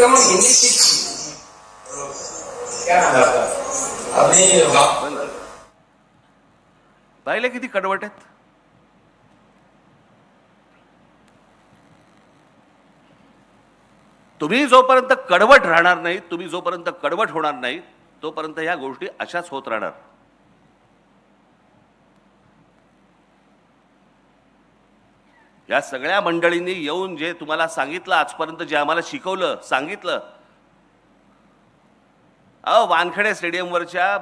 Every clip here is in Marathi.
हम हिंदी सीखी। क्या नाम है आपका? आपने पाहिले किती कडवट आहेत. तुम्ही जोपर्यंत कडवट राहणार नाही, तुम्ही जोपर्यंत कडवट होणार नाही, तोपर्यंत ह्या गोष्टी अशाच होत राहणार. या सगळ्या मंडळींनी येऊन जे तुम्हाला सांगितलं, आजपर्यंत जे आम्हाला शिकवलं, सांगितलं, वानखेडे स्टेडियमवरच्या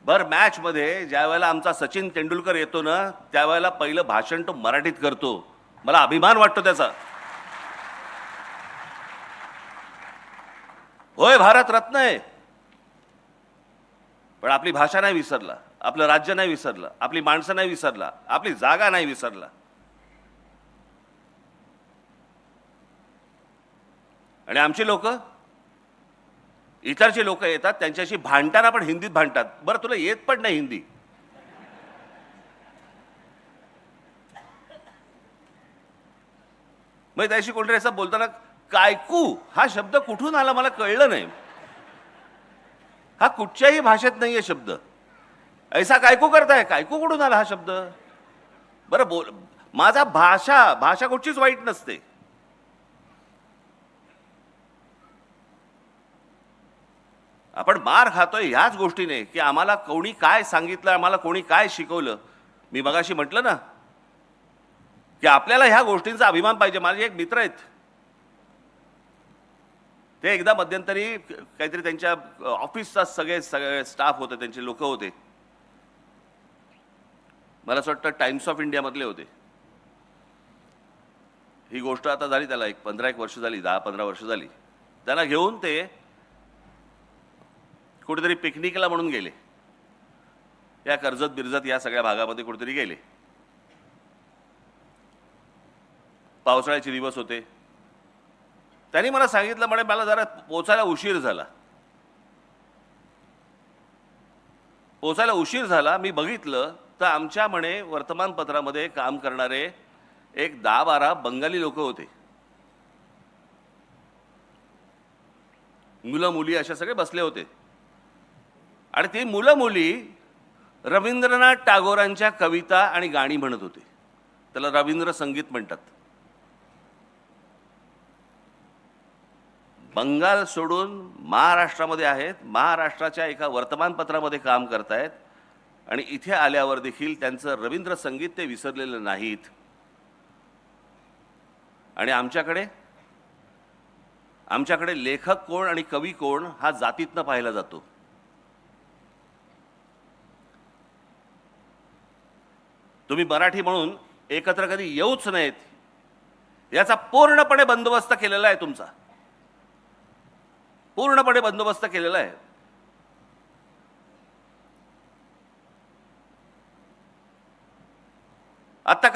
भर मॅच मध्ये ज्या वेळेला आमचा सचिन तेंडुलकर येतो ना, त्यावेळेला पहिलं भाषण तो मराठीत करतो. मला अभिमान वाटतो त्याचा. होय, भारत रत्न आहे, पण आपली भाषा नाही विसरला, आपलं राज्य नाही विसरलं, आपली माणसं नाही विसरला, आपली जागा नाही विसरला. आणि आमची लोक, इतरची लोक येतात, त्यांच्याशी भांडताना पण हिंदीत भांडतात. बरं, तुला येत पण नाही हिंदी. मग त्याशी कोणतरी असं बोलताना कायकू हा शब्द कुठून आला मला कळलं नाही. हा कुठच्याही भाषेत नाहीये शब्द. ऐसा कायकू करताय, कायकू कुठून आला हा शब्द? बरं बोल, माझा भाषा कुठचीच वाईट नसते. आपण मार खातोय ह्याच गोष्टीने की आम्हाला कोणी काय सांगितलं, आम्हाला कोणी काय शिकवलं. मी मगाशी म्हटलं ना की आपल्याला ह्या गोष्टींचा अभिमान पाहिजे. माझे एक मित्र आहेत, ते एकदा मध्यंतरी काहीतरी त्यांच्या ऑफिसचा सगळे स्टाफ होते, त्यांचे लोक होते, मला असं वाटतं टाइम्स ऑफ इंडिया मधले होते. ही गोष्ट आता झाली त्याला 15-1 वर्ष झाली, 10-15 वर्ष झाली. त्यांना घेऊन ते कुठेतरी पिकनिकला म्हणून गेले. या कर्जत बिरजत या सगळ्या भागामध्ये कुठेतरी गेले. पावसाळ्याचे दिवस होते. त्यांनी मला सांगितलं, म्हणे मला जरा पोचायला उशीर झाला. मी बघितलं तर आमच्या म्हणे वर्तमानपत्रामध्ये काम करणारे एक 10-12 बंगाली लोक होते. मुलं मुली अशा सगळे बसले होते. आणि ती मुलं मुली रवींद्रनाथ टागोरांच्या कविता आणि गाणी म्हणत होते. त्याला रवींद्र संगीत म्हणतात. बंगाल सोडून महाराष्ट्रामध्ये आहेत, महाराष्ट्राच्या एका वर्तमानपत्रामध्ये काम करतायत, आणि इथे आल्यावर देखील त्यांचं रवींद्र संगीत ते विसरलेलं नाहीत. आणि आमच्याकडे लेखक कोण आणि कवी कोण हा जातीतनं पाहिला जातो. तुम्ही मराठी म्हणून एकत्र कधी येऊच नाहीत, याचा पूर्णपणे बंदोबस्त केलेला आहे. तुमचा पूर्णपणे बंदोबस्त केलेला आहे. आता काल